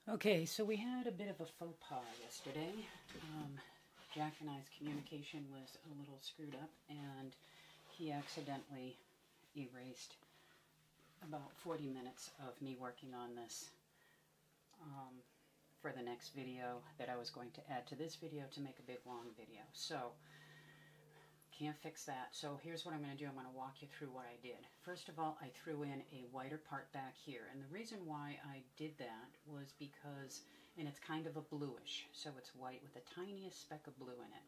Okay, so we had a bit of a faux pas yesterday. Jack and I's communication was a little screwed up, and he accidentally erased about 40 minutes of me working on this for the next video that I was going to add to this video to make a big long video. So, can't fix that. So here's what I'm going to do. I'm going to walk you through what I did. First of all, I threw in a whiter part back here. And the reason why I did that was because, and it's kind of a bluish, so it's white with the tiniest speck of blue in it.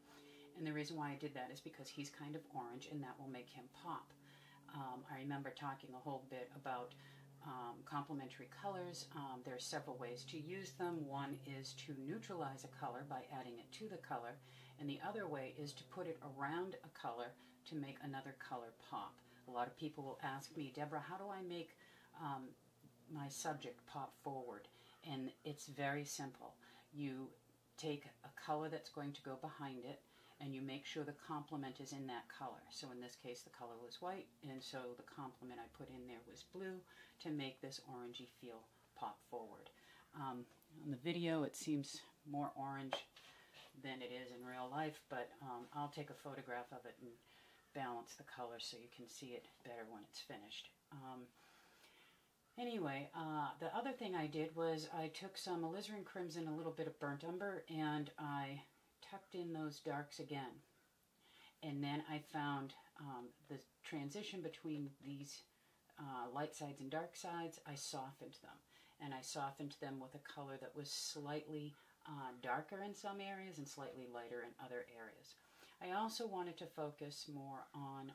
And the reason why I did that is because he's kind of orange, and that will make him pop. I remember talking a whole bit about complementary colors. There are several ways to use them. One is to neutralize a color by adding it to the color, and the other way is to put it around a color to make another color pop. A lot of people will ask me, Deborah, how do I make my subject pop forward? And it's very simple. You take a color that's going to go behind it, and you make sure the complement is in that color. So in this case, the color was white, and so the complement I put in there was blue to make this orangey feel pop forward. On the video, it seems more orange than it is in real life, but I'll take a photograph of it and balance the color so you can see it better when it's finished. Anyway, the other thing I did was I took some alizarin crimson, a little bit of burnt umber, and I tucked in those darks again. And then I found the transition between these light sides and dark sides. I softened them. And I softened them with a color that was slightly darker in some areas and slightly lighter in other areas. I also wanted to focus more on,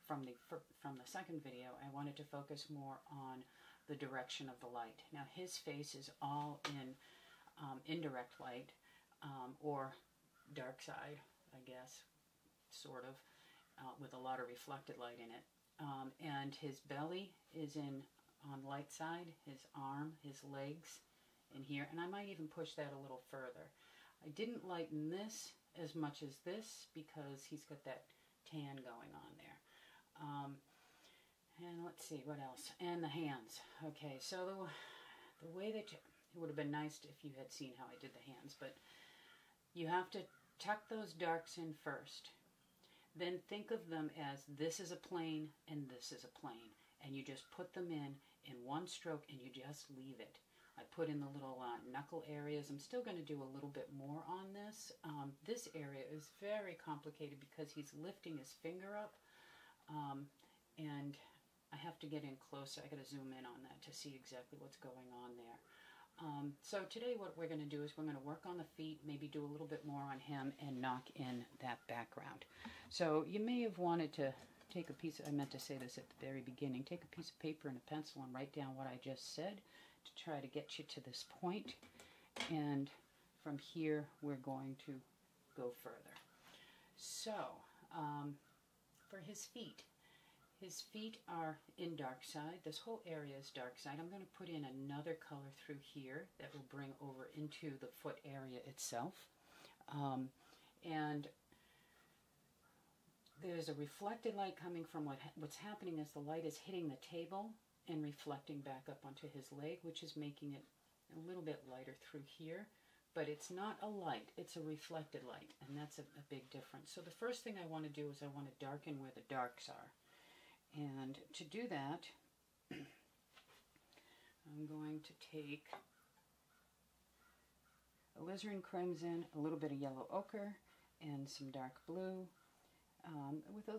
from the second video, I wanted to focus more on the direction of the light. Now his face is all in indirect light, or dark side, I guess, sort of, with a lot of reflected light in it. And his belly is on light side, his arm, his legs in here, and I might even push that a little further. I didn't lighten this as much as this because he's got that tan going on there. And let's see, what else? And the hands. Okay, so the way that it would have been nice if you had seen how I did the hands, but you have to tuck those darks in first. Then think of them as this is a plane and this is a plane. And you just put them in one stroke and you just leave it. I put in the little knuckle areas. I'm still going to do a little bit more on this. This area is very complicated because he's lifting his finger up. And I have to get in closer. I got to zoom in on that to see exactly what's going on there. So today what we're going to do is we're going to work on the feet, maybe do a little bit more on him, and knock in that background. So you may have wanted to take a piece, I meant to say this at the very beginning, take a piece of paper and a pencil and write down what I just said to try to get you to this point. And from here we're going to go further. So, for his feet. His feet are in dark side. This whole area is dark side. I'm going to put in another color through here that will bring over into the foot area itself. And there's a reflected light coming from what's happening is the light is hitting the table and reflecting back up onto his leg, which is making it a little bit lighter through here. But it's not a light, it's a reflected light, and that's a big difference. So the first thing I want to do is I want to darken where the darks are. And to do that, I'm going to take alizarin crimson, a little bit of yellow ochre, and some dark blue, with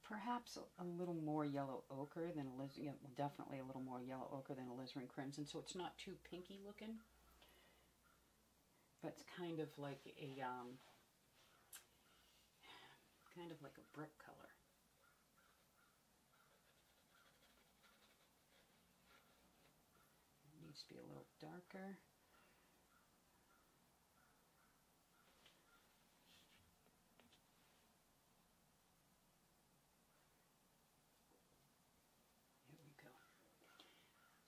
perhaps a little more yellow ochre than alizarin, well, definitely a little more yellow ochre than alizarin crimson, so it's not too pinky looking, but it's kind of like a brick color. Needs to be a little darker. Here we go.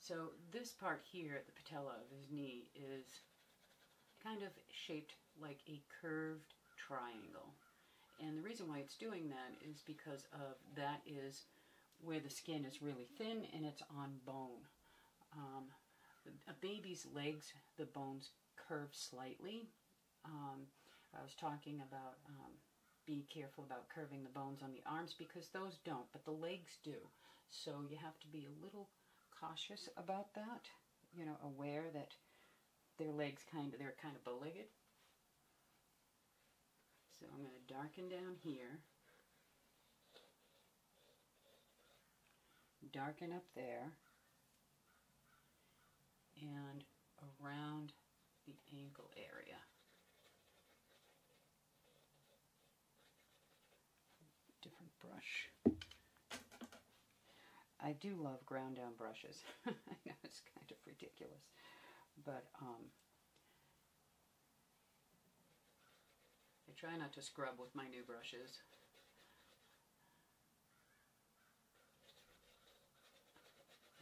So this part here at the patella of his knee is kind of shaped like a curved triangle. And the reason why it's doing that is because of that is where the skin is really thin and it's on bone. a baby's legs, the bones curve slightly. I was talking about be careful about curving the bones on the arms because those don't, but the legs do. So you have to be a little cautious about that, you know, aware that their legs they're kind of bow-legged. So I'm going to darken down here, darken up there, and around the ankle area. Different brush. I do love ground down brushes. I know it's kind of ridiculous, but I try not to scrub with my new brushes.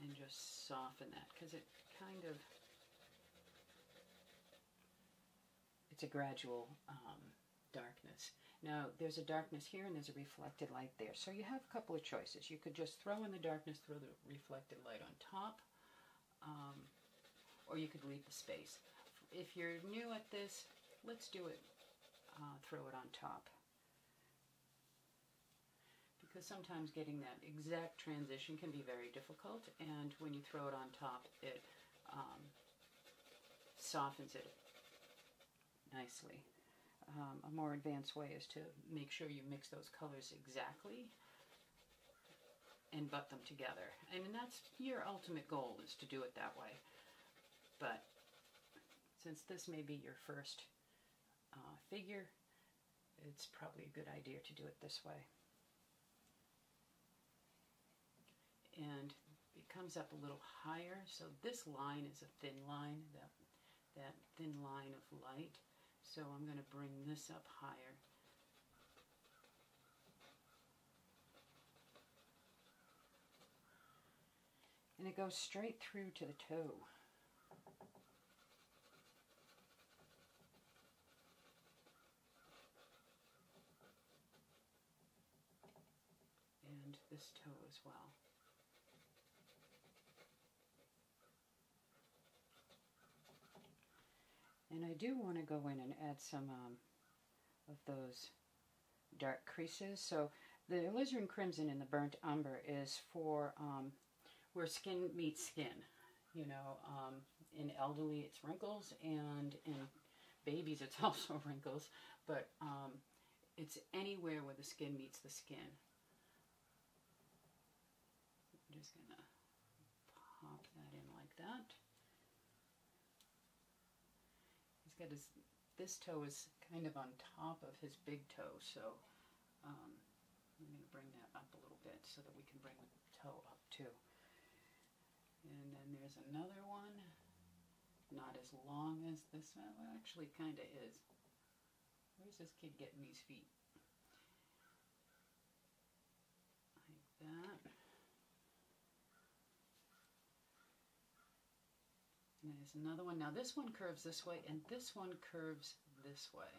And just soften that because it kind of, it's a gradual darkness. Now there's a darkness here and there's a reflected light there. So you have a couple of choices. You could just throw in the darkness, throw the reflected light on top, or you could leave the space. If you're new at this, let's do it, throw it on top. Because sometimes getting that exact transition can be very difficult, and when you throw it on top, it softens it nicely. A more advanced way is to make sure you mix those colors exactly and butt them together. And that's your ultimate goal, is to do it that way. But since this may be your first figure, it's probably a good idea to do it this way. And it comes up a little higher, so this line is a thin line, that thin line of light. So I'm going to bring this up higher. And it goes straight through to the toe. And this toe as well. And I do want to go in and add some of those dark creases. So the alizarin crimson in the burnt umber is for where skin meets skin. You know, in elderly it's wrinkles, and in babies it's also wrinkles, but it's anywhere where the skin meets the skin. I'm just going to pop that in like that. He's got this toe is kind of on top of his big toe, so I'm going to bring that up a little bit so that we can bring the toe up too. And then there's another one, not as long as this one. Well, actually kind of is. Where's this kid getting these feet? Like that. And there's another one. Now this one curves this way, and this one curves this way.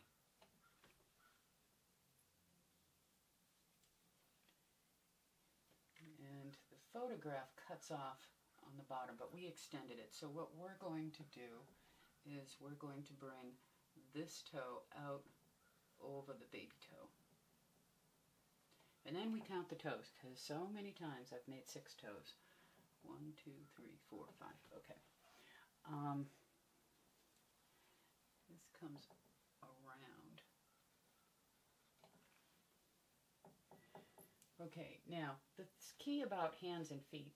And the photograph cuts off on the bottom, but we extended it. So what we're going to do is we're going to bring this toe out over the baby toe. And then we count the toes, because so many times I've made 6 toes. 1, 2, 3, 4, 5. Okay. This comes around. Okay, now the key about hands and feet,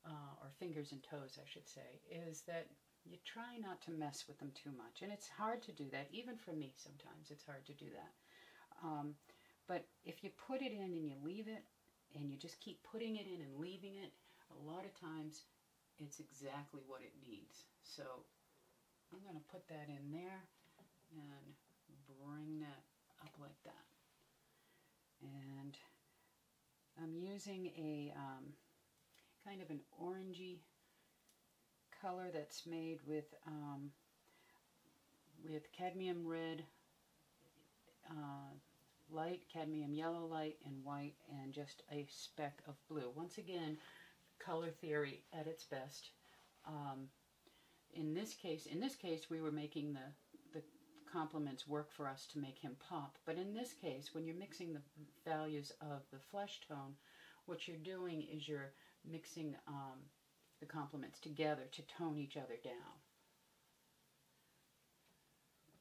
or fingers and toes I should say, is that you try not to mess with them too much. And it's hard to do that, even for me sometimes it's hard to do that. But if you put it in and you leave it, and you just keep putting it in and leaving it, a lot of times it's exactly what it needs. So I'm going to put that in there and bring that up like that. And I'm using a kind of an orangey color that's made with cadmium red, light, cadmium yellow light, and white, and just a speck of blue. Once again, color theory at its best. in this case, we were making the complements work for us to make him pop. But in this case, when you're mixing the values of the flesh tone, what you're doing is you're mixing the complements together to tone each other down.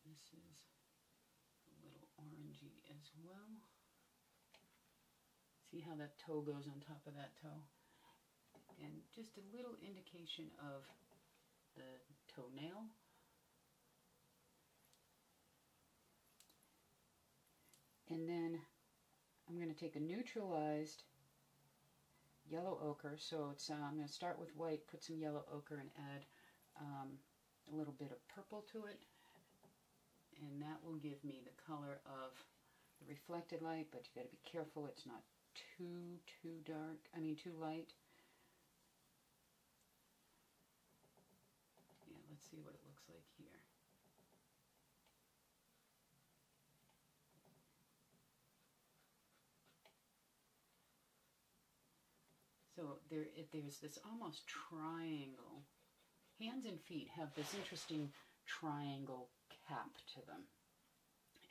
This is a little orangey as well. See how that toe goes on top of that toe? And just a little indication of the toenail. And then I'm going to take a neutralized yellow ochre. So it's I'm going to start with white, put some yellow ochre, and add a little bit of purple to it. And that will give me the color of the reflected light, but you got to be careful it's not too dark, too light. Yeah, let's see what it looks like here. So there's this almost triangle. Hands and feet have this interesting triangle cap to them.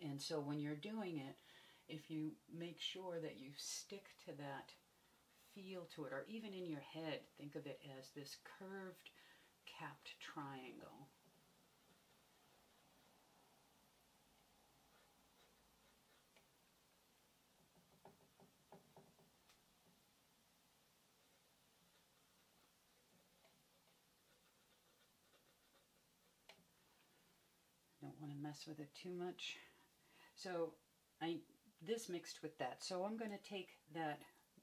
And so when you're doing it, if you make sure that you stick to that feel to it, or even in your head, think of it as this curved, capped triangle. Don't want to mess with it too much. So this mixed with that. So I'm going to take that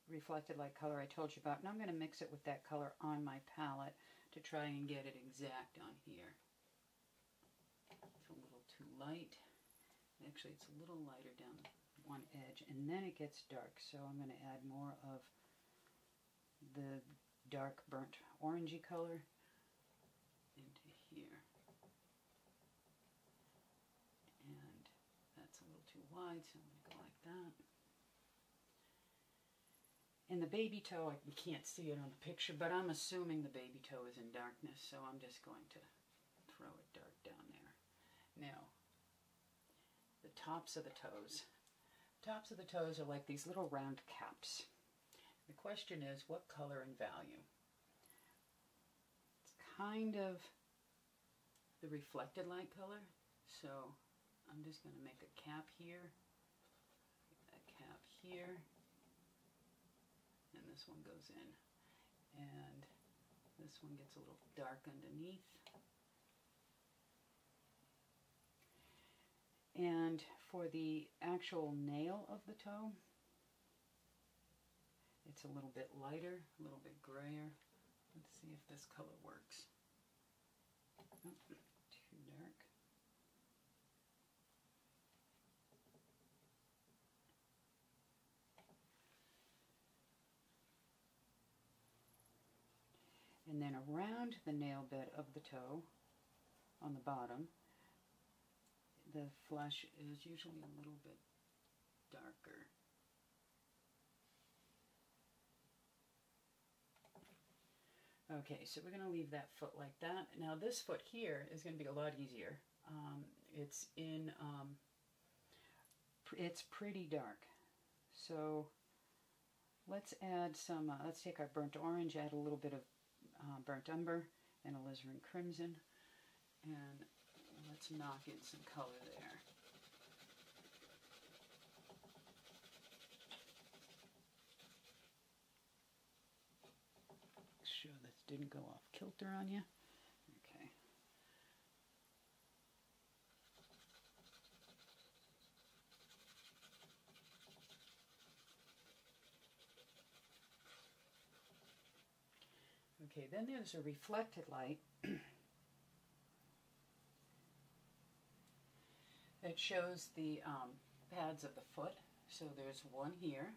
reflected light color I told you about, and I'm going to mix it with that color on my palette to try and get it exact on here. It's a little too light. Actually, it's a little lighter down one edge, and then it gets dark. So I'm going to add more of the dark burnt orangey color into here. And that's a little too wide, so I'm going to go like that. And the baby toe, we can't see it on the picture, but I'm assuming the baby toe is in darkness, so I'm just going to throw it dark down there. Now, the tops of the toes. Tops of the toes are like these little round caps. The question is, what color and value? It's kind of the reflected light color, so I'm just going to make a cap here, a cap here, and this one goes in, and this one gets a little dark underneath. And for the actual nail of the toe, it's a little bit lighter, a little bit grayer. Let's see if this color works. Oh, too dark. And then around the nail bed of the toe, on the bottom, the flesh is usually a little bit darker. Okay, so we're going to leave that foot like that. Now this foot here is going to be a lot easier. It's pretty dark. So let's add some, let's take our burnt orange, add a little bit of burnt umber and alizarin crimson, and let's knock in some color there. Make sure this didn't go off kilter on you. Okay. Okay, then there's a reflected light that shows the pads of the foot. So there's one here.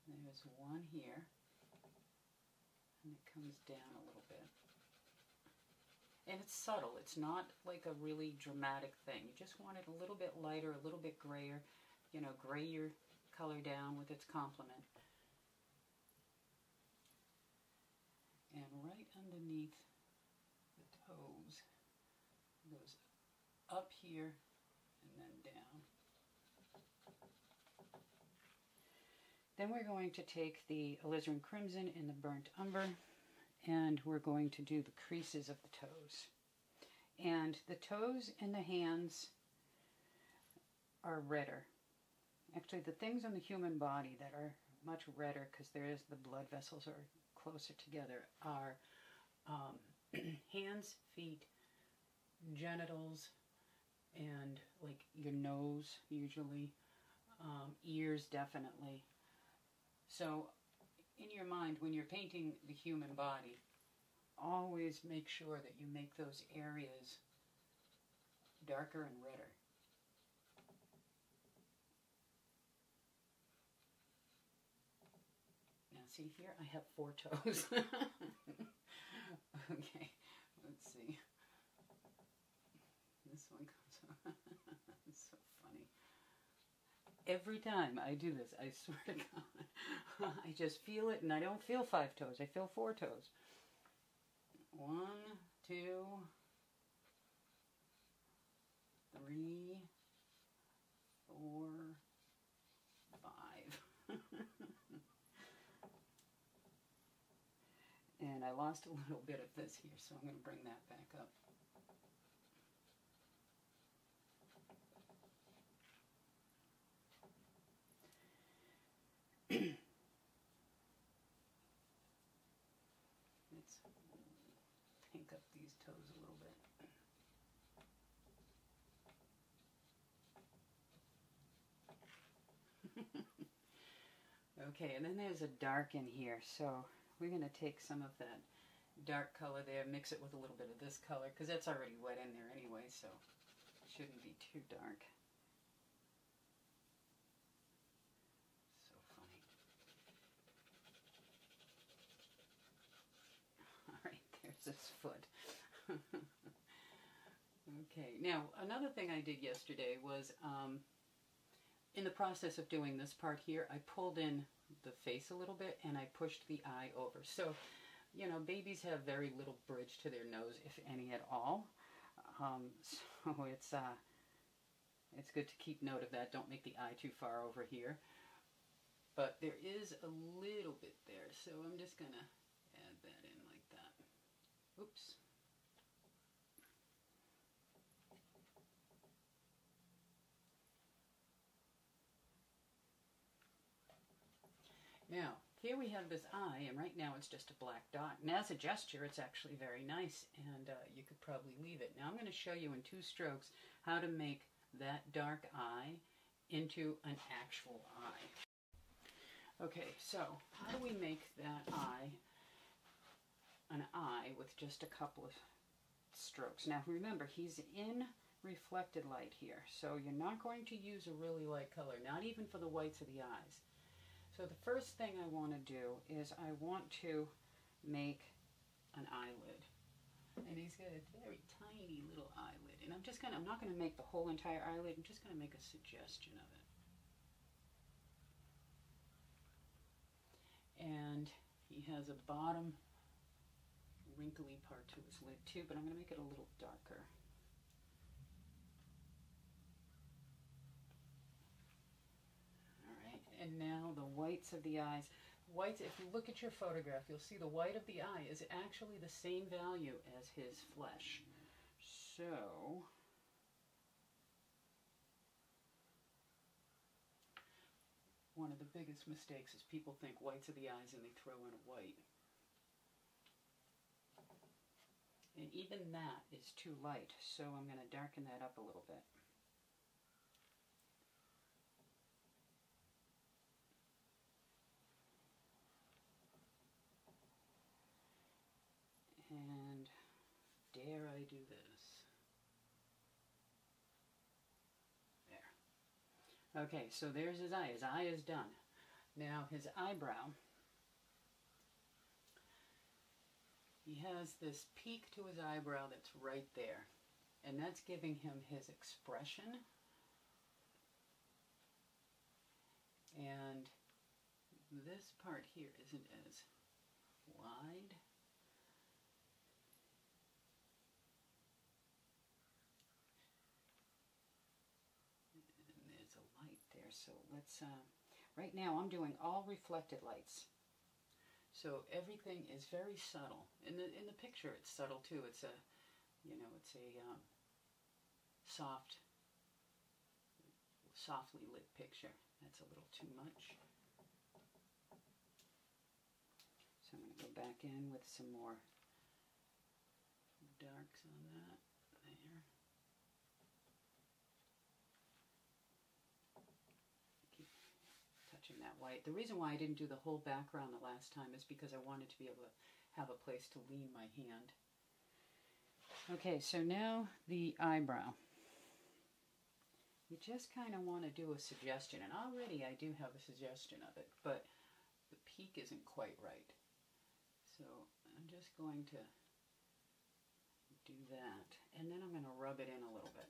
There's one here. And it comes down a little bit. And it's subtle. It's not like a really dramatic thing. You just want it a little bit lighter, a little bit grayer. You know, gray your color down with its complement. And right underneath the toes, it goes up here and then down. Then we're going to take the alizarin crimson and the burnt umber, and we're going to do the creases of the toes. And the toes and the hands are redder. Actually, the things on the human body that are much redder, because the blood vessels are closer together, are hands, feet, genitals, and like your nose usually, ears definitely. So in your mind, when you're painting the human body, always make sure that you make those areas darker and redder. Now see here, I have 4 toes. Okay, let's see. This one comes it's so funny. Every time I do this, I swear to God, I just feel it, and I don't feel 5 toes. I feel 4 toes. 1, 2, 3, 4, 5. And I lost a little bit of this here, so I'm going to bring that back up. Let's pink up these toes a little bit. Okay, and then there's a dark in here, so we're going to take some of that dark color there, mix it with a little bit of this color, because that's already wet in there anyway, so it shouldn't be too dark. So funny. Alright, there's this foot. Okay, now another thing I did yesterday was, in the process of doing this part here, I pulled in the face a little bit and I pushed the eye over. So, you know, babies have very little bridge to their nose, if any at all. So it's good to keep note of that. Don't make the eye too far over here. But there is a little bit there, so I'm just going to add that in like that. Oops. Now, here we have this eye, and right now it's just a black dot. And as a gesture, it's actually very nice, and you could probably leave it. Now I'm going to show you in 2 strokes how to make that dark eye into an actual eye. Okay, so how do we make that eye an eye with just a couple of strokes? Now remember, he's in reflected light here, so you're not going to use a really light color, not even for the whites of the eyes. So the first thing I want to do is I want to make an eyelid. And he's got a very tiny little eyelid. And I'm not going to make the whole entire eyelid, I'm just going to make a suggestion of it. And he has a bottom wrinkly part to his lid too, but I'm going to make it a little darker. And now the whites of the eyes. Whites, if you look at your photograph, you'll see the white of the eye is actually the same value as his flesh. So, one of the biggest mistakes is people think whites of the eyes and they throw in a white. And even that is too light, so I'm going to darken that up a little bit. And dare I do this? There. Okay, so there's his eye. His eye is done. Now his eyebrow. He has this peak to his eyebrow that's right there. And that's giving him his expression. And this part here isn't as wide. so let's, right now I'm doing all reflected lights. So everything is very subtle. In the picture it's subtle too. It's a, it's a softly lit picture. That's a little too much. So I'm going to go back in with some more darks on that. There. Keep touching that white. The reason why I didn't do the whole background the last time is because I wanted to be able to have a place to lean my hand. Okay, so now the eyebrow. You just kind of want to do a suggestion, and already I do have a suggestion of it, but the peak isn't quite right. So I'm just going to do that, and then I'm going to rub it in a little bit.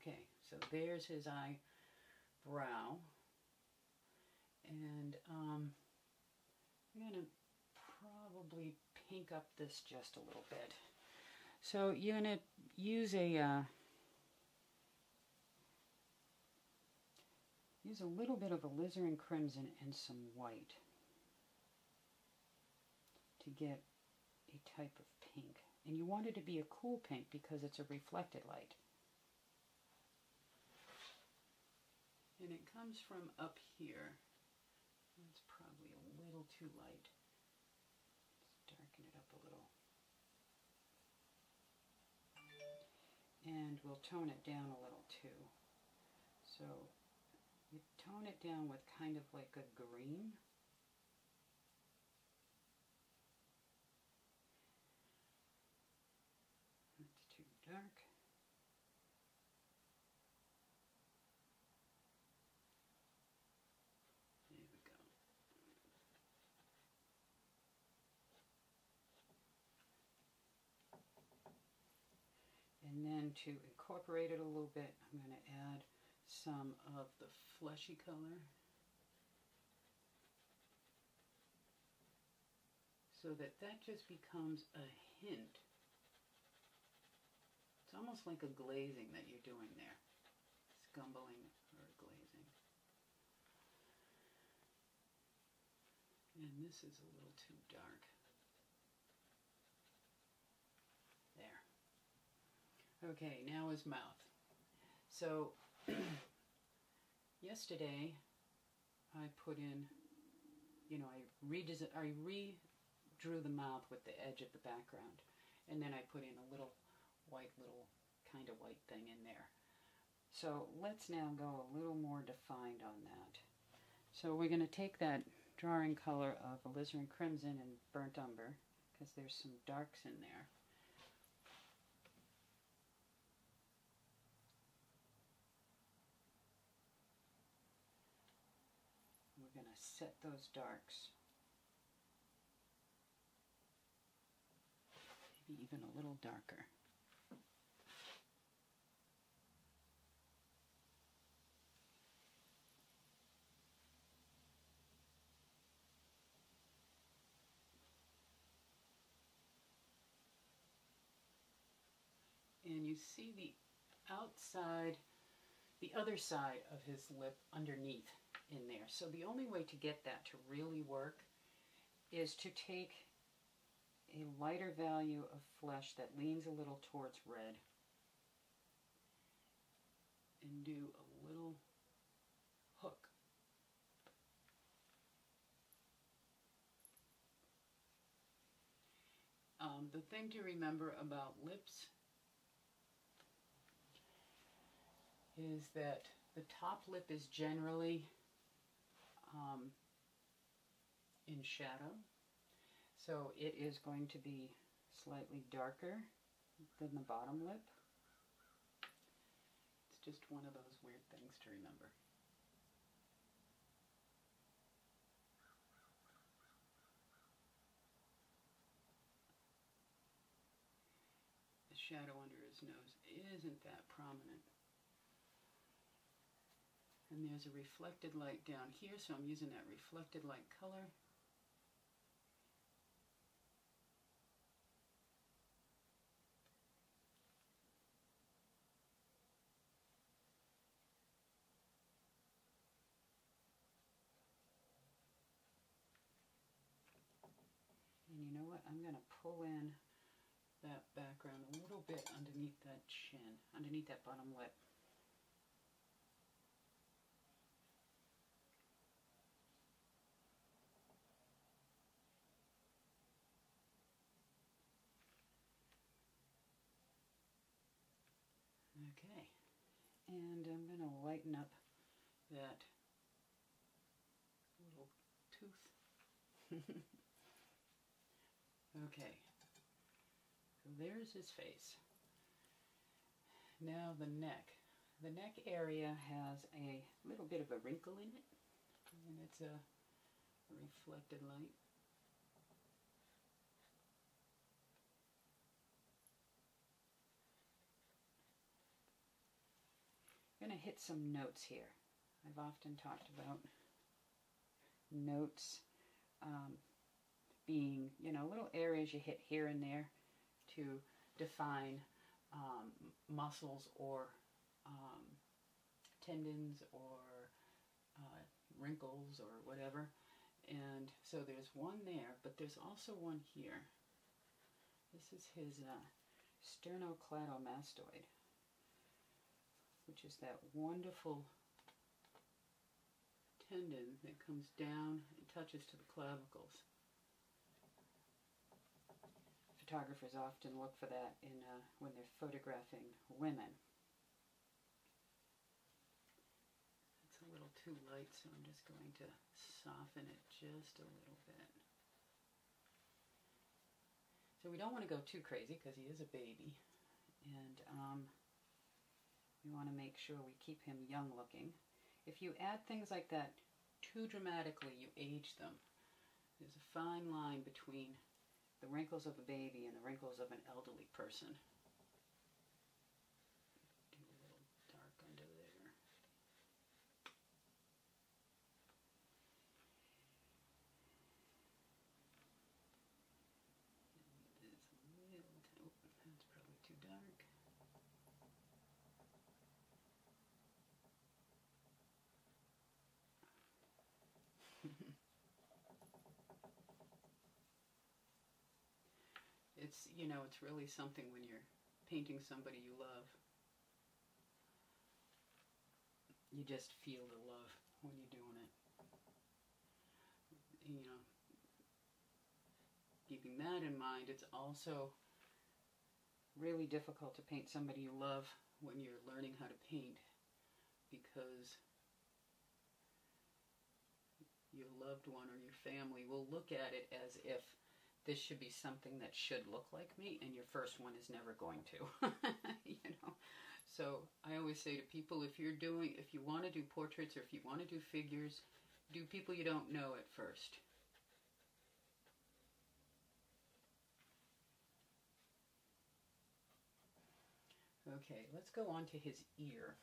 Okay, so there's his eyebrow, and I'm going to probably pink up this just a little bit. So you're going to use a little bit of alizarin crimson and some white to get a type of pink. And you want it to be a cool pink because it's a reflected light. And it comes from up here. It's probably a little too light. Let's darken it up a little. And we'll tone it down a little too. So you tone it down with kind of like a green. That's too dark. There we go. And then to incorporate it a little bit, I'm going to add some of the fleshy color so that just becomes a hint. It's almost like a glazing that you're doing there. Scumbling or glazing. And this is a little too dark. There. Okay, now his mouth. So yesterday I put in, I redrew the mouth with the edge of the background, and then I put in a little kind of white thing in there. So let's now go a little more defined on that. So we're going to take that drawing color of alizarin crimson and burnt umber, because there's some darks in there. We're going to set those darks. Maybe even a little darker. And you see the outside, the other side of his lip underneath in there. So the only way to get that to really work is to take a lighter value of flesh that leans a little towards red and do a little hook. The thing to remember about lips is that the top lip is generally in shadow, so it is going to be slightly darker than the bottom lip. It's just one of those weird things to remember. The shadow under his nose isn't that prominent. And there's a reflected light down here, so I'm using that reflected light color. And you know what? I'm going to pull in that background a little bit underneath that chin, underneath that bottom lip. Okay, and I'm going to lighten up that little tooth. Okay, so there's his face. Now the neck. The neck area has a little bit of a wrinkle in it, and it's a reflected light. I'm going to hit some notes here. I've often talked about notes being, you know, little areas you hit here and there to define muscles or tendons or wrinkles or whatever. And so there's one there, but there's also one here. This is his sternocleidomastoid, which is that wonderful tendon that comes down and touches to the clavicles. Photographers often look for that in when they're photographing women. It's a little too light, so I'm just going to soften it just a little bit. So we don't want to go too crazy because he is a baby, and we want to make sure we keep him young looking. If you add things like that too dramatically, you age them. There's a fine line between the wrinkles of a baby and the wrinkles of an elderly person. Do a little dark under there. That's probably too dark. It's, you know, it's really something when you're painting somebody you love. You just feel the love when you're doing it. You know, keeping that in mind, it's also really difficult to paint somebody you love when you're learning how to paint, because your loved one or your family will look at it as if this should be something that should look like me, and your first one is never going to. You know, so I always say to people, if you want to do portraits or if you want to do figures, do people you don't know at first. Okay, let's go on to his ear.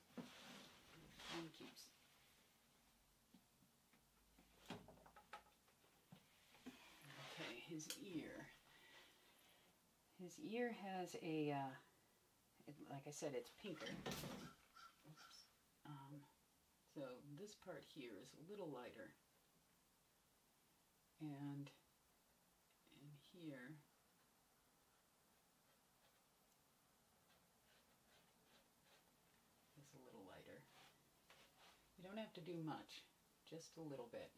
Okay, his ear. His ear has a, like I said, it's pinker. So this part here is a little lighter. And in here, is a little lighter. You don't have to do much, just a little bit.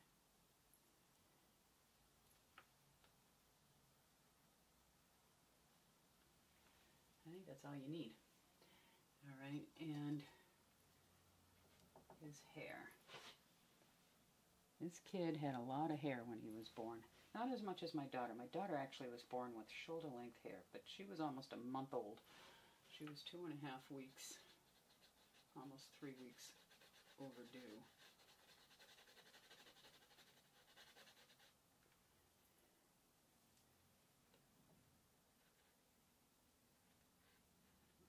I think that's all you need. All right, and his hair. This kid had a lot of hair when he was born. Not as much as my daughter. My daughter actually was born with shoulder-length hair, but she was almost a month old. She was 2.5 weeks, almost 3 weeks overdue.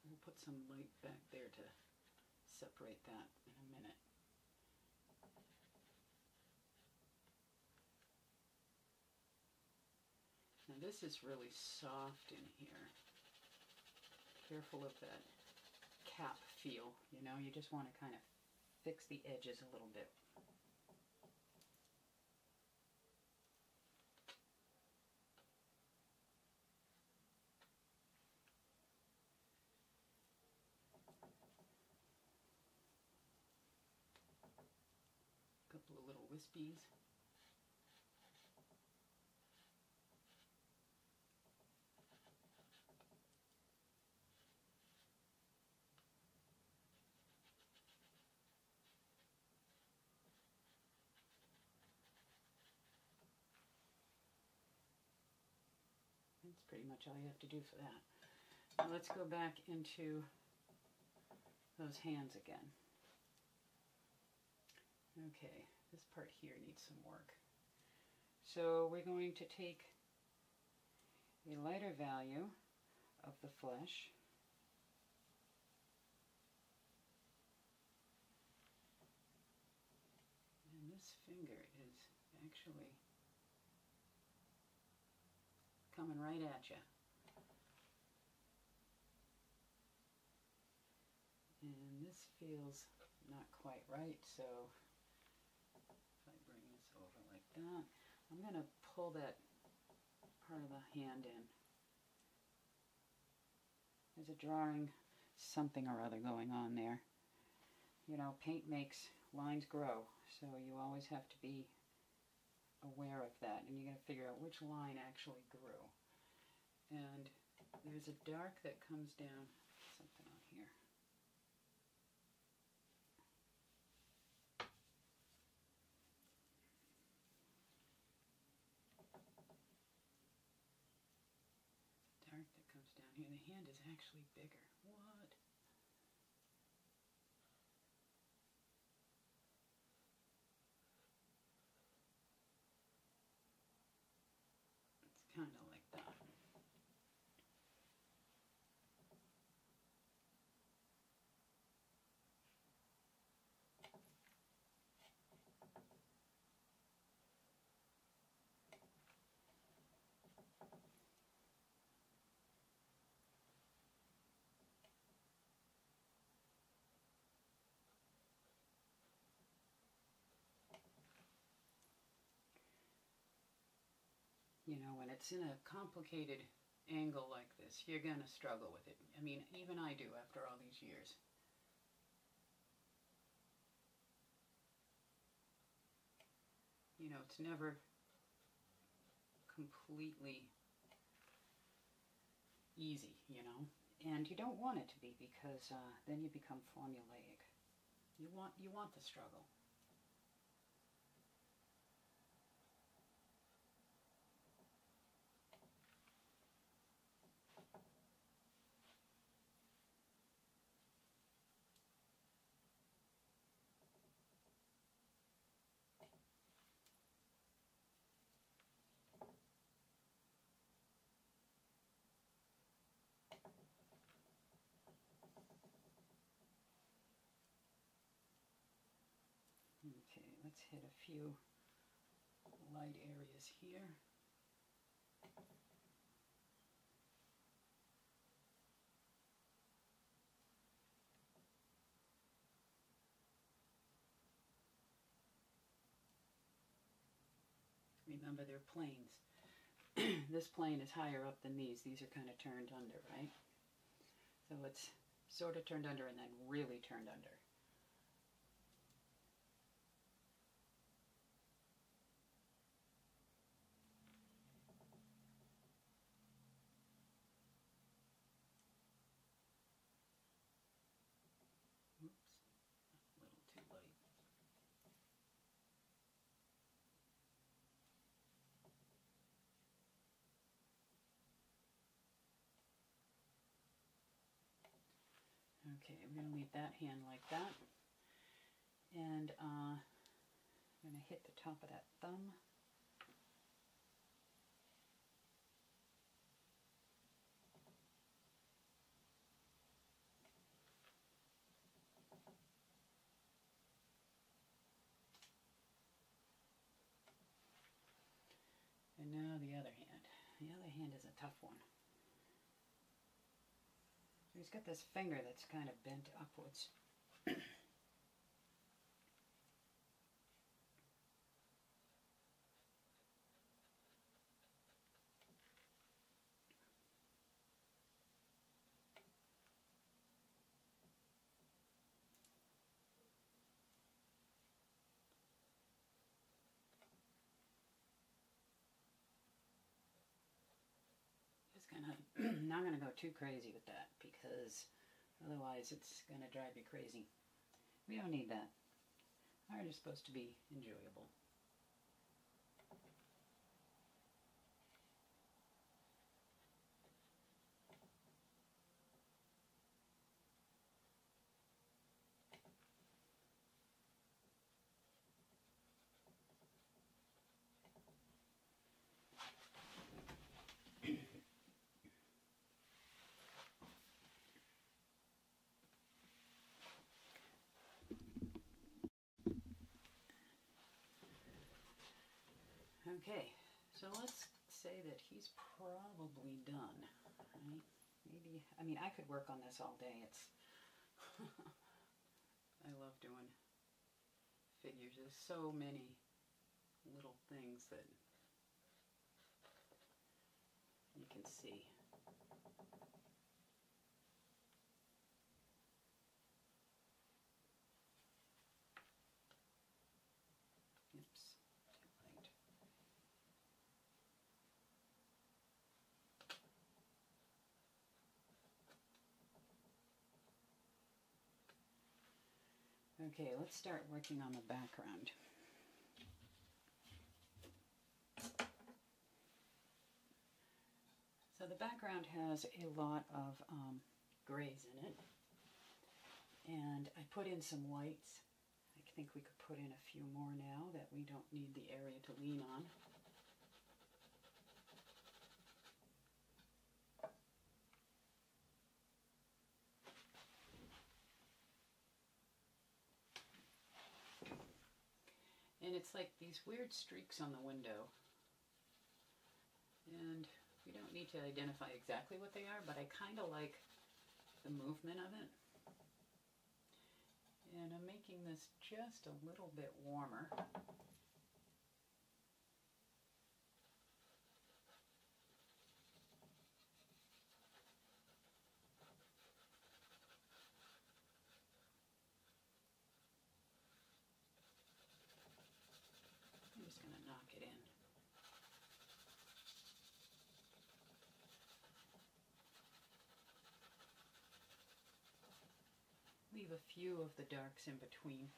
We'll put some light back there to separate that in a minute. Now this is really soft in here. Careful of that cap feel, you know, you just want to kind of fix the edges a little bit. wispies. That's pretty much all you have to do for that. Now let's go back into those hands again. Okay, this part here needs some work. So we're going to take a lighter value of the flesh, and this finger is actually coming right at you. And this feels not quite right, so if I bring this over like that, I'm going to pull that part of the hand in. There's a drawing something or other going on there. You know, paint makes lines grow, so you always have to be aware of that, and you got to figure out which line actually grew. And there's a dark that comes down, something on here. Dark that comes down here. The hand is actually bigger. What? It's kind of like that. You know, when it's in a complicated angle like this, you're going to struggle with it. I mean, even I do after all these years. You know, it's never completely easy, you know, and you don't want it to be, because then you become formulaic. You want the struggle. Okay, let's hit a few light areas here. Remember, they're planes. This plane is higher up than these. These are kind of turned under, right? So it's sort of turned under and then really turned under. Okay, I'm going to leave that hand like that, and I'm going to hit the top of that thumb. And now the other hand. The other hand is a tough one. He's got this finger that's kind of bent upwards. too crazy with that, because otherwise it's going to drive you crazy. We don't need that. Art is supposed to be enjoyable. Okay, so let's say that he's probably done, right? Maybe, I mean, I could work on this all day. It's, I love doing figures. There's so many little things that you can see. Oops, too late. Okay, let's start working on the background. So the background has a lot of grays in it, and I put in some whites. I think we could put in a few more now that we don't need the area to lean on. And it's like these weird streaks on the window. And we don't need to identify exactly what they are, but I kind of like the movement of it. And I'm making this just a little bit warmer. I'm just going to knock it in. Leave a few of the darks in between.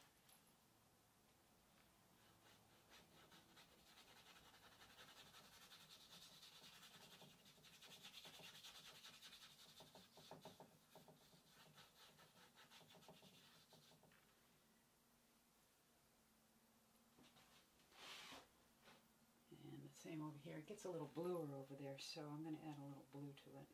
And the same over here. It gets a little bluer over there, so I'm going to add a little blue to it.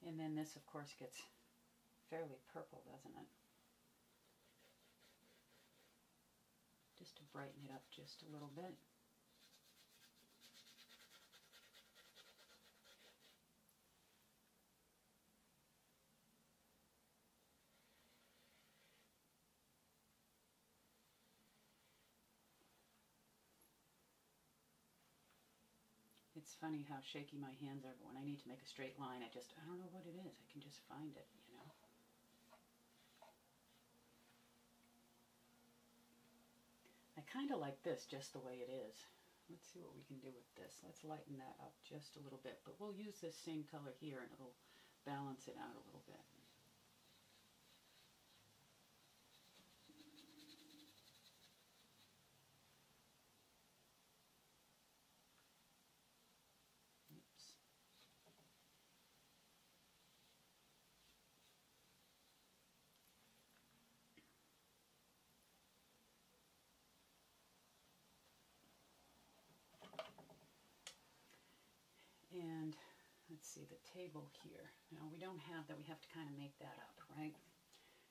And then this, of course, gets fairly purple, doesn't it? Just to brighten it up just a little bit. It's funny how shaky my hands are, but when I need to make a straight line, I don't know what it is. I can just find it, you know. I kind of like this just the way it is. Let's see what we can do with this. Let's lighten that up just a little bit, but we'll use this same color here and it'll balance it out a little bit. And let's see, the table here. Now we don't have that, we have to kind of make that up, right?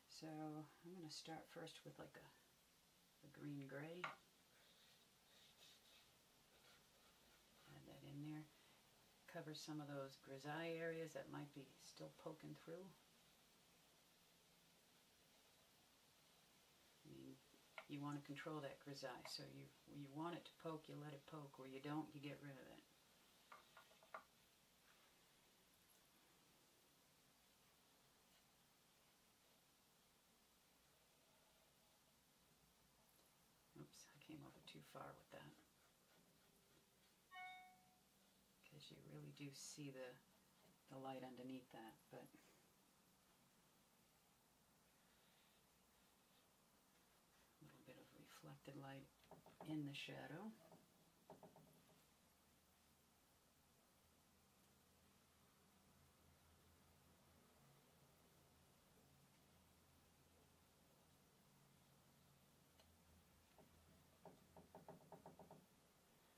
So I'm going to start first with like a green-gray. Add that in there. Cover some of those grisaille areas that might be still poking through. I mean, You want to control that grisaille. So you want it to poke, you let it poke. Where you don't, you get rid of it. Oops, I came over too far with that. Because you really do see the light underneath that, but a little bit of reflected light in the shadow.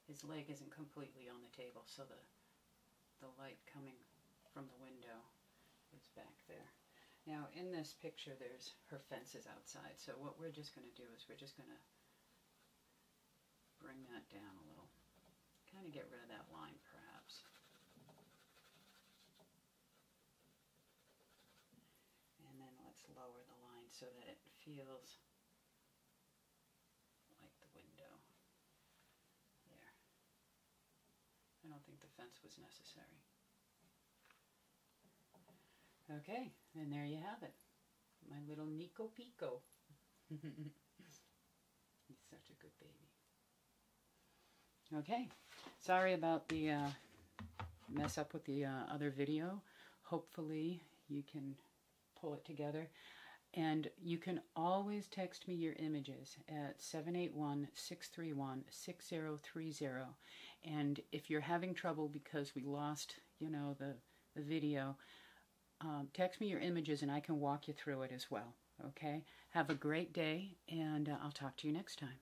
His leg isn't completely on the table, so the light coming from the window is back there. Now in this picture there's her fence is outside, so what we're just going to do is we're just going to bring that down a little. Kind of get rid of that line perhaps. And then let's lower the line so that it feels like the window. There. I don't think the fence was necessary. Okay, and there you have it. My little Nico Pico. He's such a good baby. Okay, sorry about the mess up with the other video. Hopefully you can pull it together. And you can always text me your images at 781-631-6030. And if you're having trouble because we lost, the video, text me your images and I can walk you through it as well. Okay? Have a great day, and I'll talk to you next time.